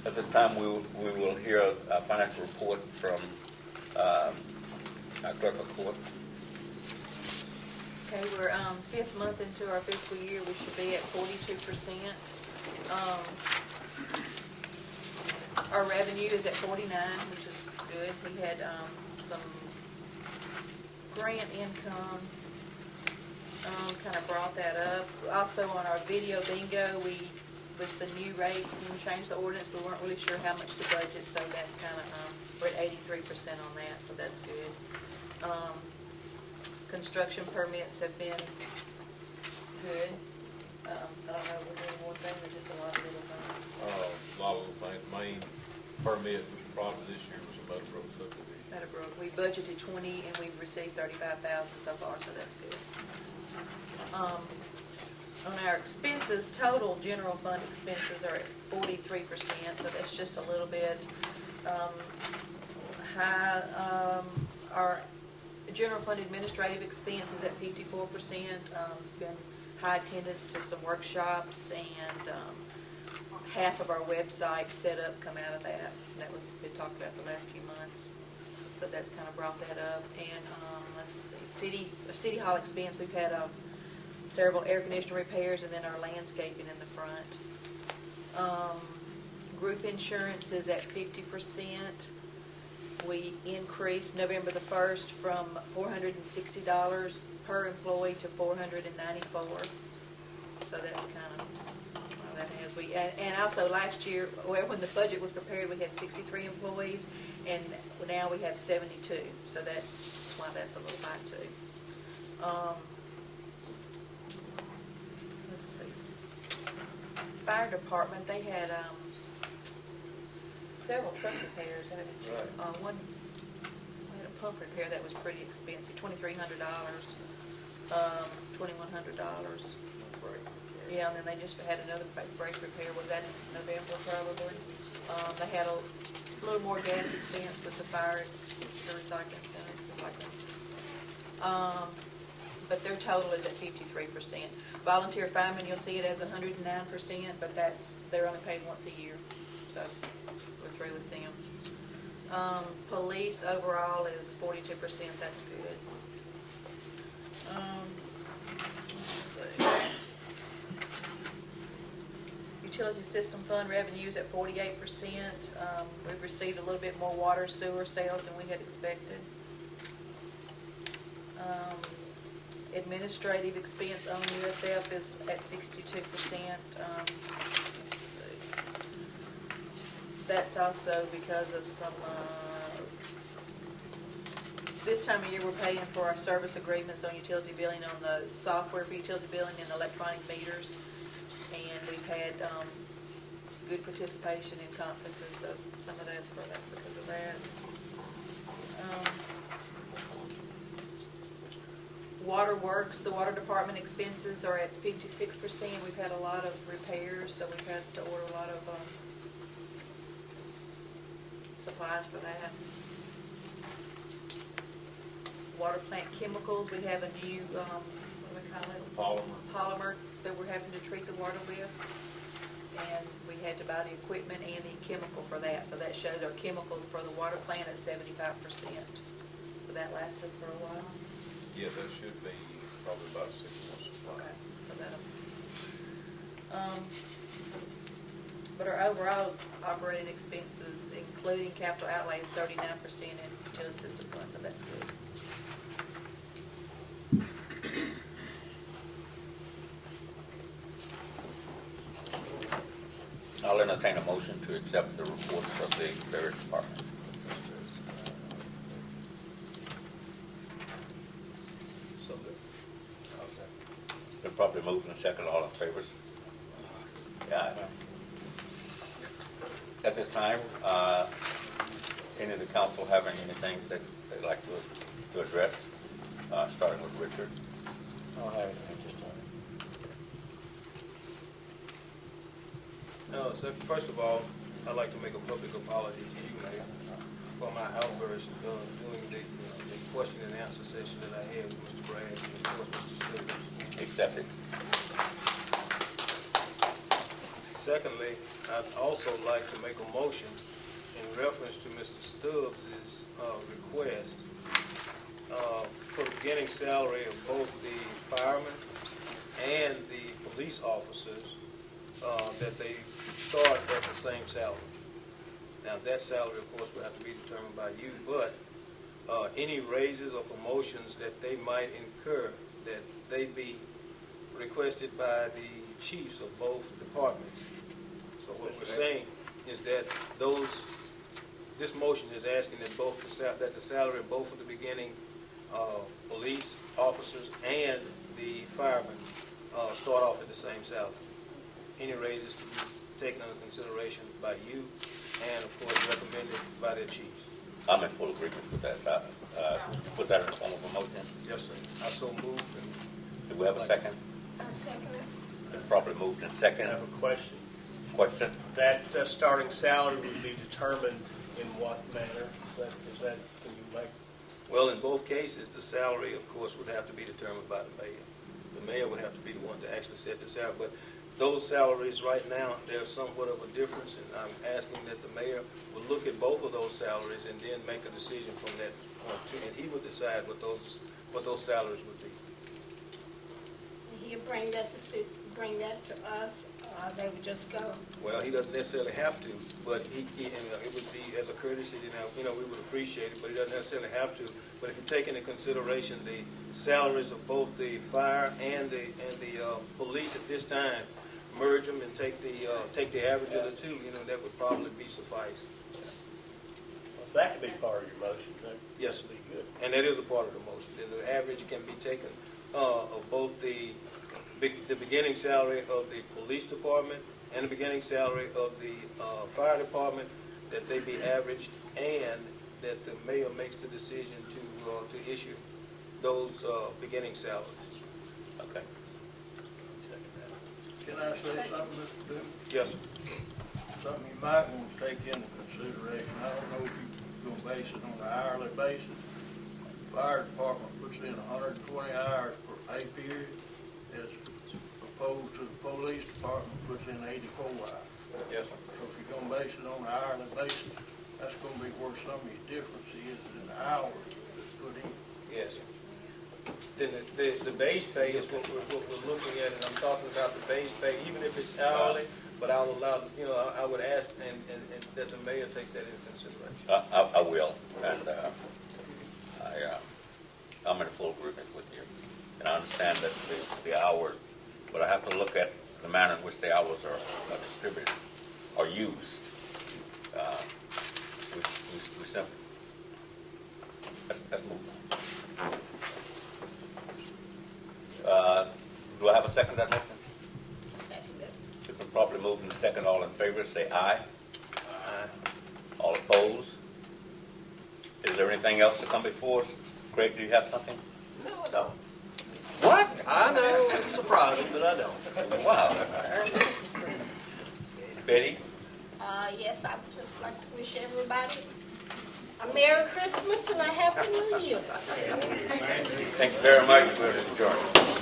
At this time, we will hear a financial report from our clerk of court. Okay, we're fifth month into our fiscal year. We should be at 42%. Our revenue is at 49, which is good. We had some grant income, kind of brought that up. Also on our video bingo, with the new rate, when we changed the ordinance, we weren't really sure how much to budget, so that's kind of, we're at 83% on that, so that's good. Construction permits have been good. I don't know, was there any more thing or just a lot of little things? A lot of little things. Main permit was probably this year was a Meadowbrook subdivision. Meadowbrook, we budgeted 20 and we've received 35,000 so far, so that's good. On our expenses, total general fund expenses are at 43%, so that's just a little bit high. Our general fund administrative expense is at 54%. It's been high attendance to some workshops, and half of our website setup come out of that. That was been talked about the last few months, so that's kind of brought that up. And let's see, city hall expense, we've had several air conditioner repairs, and then our landscaping in the front. Group insurance is at 50%. We increased November the 1st from $460 per employee to $494. So that's kind of how that has. And also last year, when the budget was prepared, we had 63 employees, and now we have 72. So that's why that's a little high too. Let's see. Fire department, they had several truck repairs. Right. We had a pump repair that was pretty expensive, $2,300, $2,100. Yeah, and then they just had another brake repair. Was that in November probably? They had a little more gas expense with the fire, the recycling center. But their total is at 53%. Volunteer firemen, you'll see it as 109%, but they're only paid once a year, so we're through with them. Police overall is 42%. That's good. Let's see. Utility system fund revenues at 48%. We've received a little bit more water sewer sales than we had expected. Administrative expense on USF is at 62%. Let's see. That's also because of some, this time of year we're paying for our service agreements on utility billing, on the software for utility billing and electronic meters. And we've had good participation in conferences, so some of that's because of that. Waterworks, the water department expenses are at 56%. We've had a lot of repairs, so we've had to order a lot of supplies for that. Water plant chemicals, we have a new, what do we call it? Polymer that we're having to treat the water with. And we had to buy the equipment and the chemical for that. So that shows our chemicals for the water plant at 75%. Will that last us for a while? Yeah, that should be probably about 6 months supply. Okay, so that'll. But our overall operating expenses, including capital outlay, is 39% in utility system fund, so that's good. I'll entertain a motion to accept the reports of the various departments. They're probably moved in a second. All in favor? Yeah. At this time, any of the council having anything that they'd like to address? Starting with Richard. I don't have anything this time. So first of all, I'd like to make a public apology to you, Mayor, for my outburst during the question and answer session that I had with Mr. Bragg and of course Mr. Silvers. Accepted. Secondly, I'd also like to make a motion in reference to Mr. Stubbs' request for the beginning salary of both the firemen and the police officers, that they start at the same salary. Now, that salary, of course, will have to be determined by you, but any raises or promotions that they might incur, that they be requested by the chiefs of both departments. So what we're saying is that this motion is asking that that the salary of both of the beginning police officers and the firemen start off at the same salary. Any raises to be taken under consideration by you and, of course, recommended by their chiefs. I'm in full agreement with that. Put that in the form of a motion. Yes, sir. I so moved. Do we have a second? I second it. Been properly moved in second. I have a question. Question? That starting salary would be determined in what manner? Can you make? Well, in both cases, the salary, of course, would have to be determined by the mayor. The mayor would have to be the one to actually set the salary. But those salaries right now, there's somewhat of a difference, and I'm asking that the mayor will look at both of those salaries and then make a decision from that point, and he would decide what those salaries would be. He'll bring that to us, they would just go. Well, he doesn't necessarily have to, but it would be as a courtesy, we would appreciate it, but he doesn't necessarily have to. But if you take into consideration the salaries of both the fire and the police at this time, merge them and take the average of the two, that would probably be suffice. Well, if that could be part of your motion, that Yes, would be good. and that is a part of the motion. And the average can be taken of both the beginning salary of the police department and the beginning salary of the fire department, that they be averaged, and that the mayor makes the decision to issue those beginning salaries. Okay. Can I say something, Mr. Duke? Yes, sir. Something you might want to take into consideration. I don't know if you're going to base it on an hourly basis. The fire department puts in 120 hours per pay period, as opposed to the police department puts in 84 hours. Yes, sir. So if you're going to base it on an hourly basis, that's going to be where some of your difference is in the hours that's put in. Yes, sir. Then the base pay is what we're looking at, and I'm talking about the base pay, even if it's hourly, but I'll allow, I would ask and that the mayor take that into consideration. I will, and I'm in full agreement with you. And I understand that the hours, but I have to look at the manner in which the hours are distributed, or used. We simply, let's move on. Do I have a second to that motion? Second it. It's been properly moved and second. All in favor, say aye. Aye. All opposed? Is there anything else to come before us? Craig, do you have something? No, I don't. What? I know, it's surprising, but I don't. Wow. Betty? Yes, I would just like to wish everybody a Merry Christmas and a Happy New Year. Thank you very much. We're adjourned.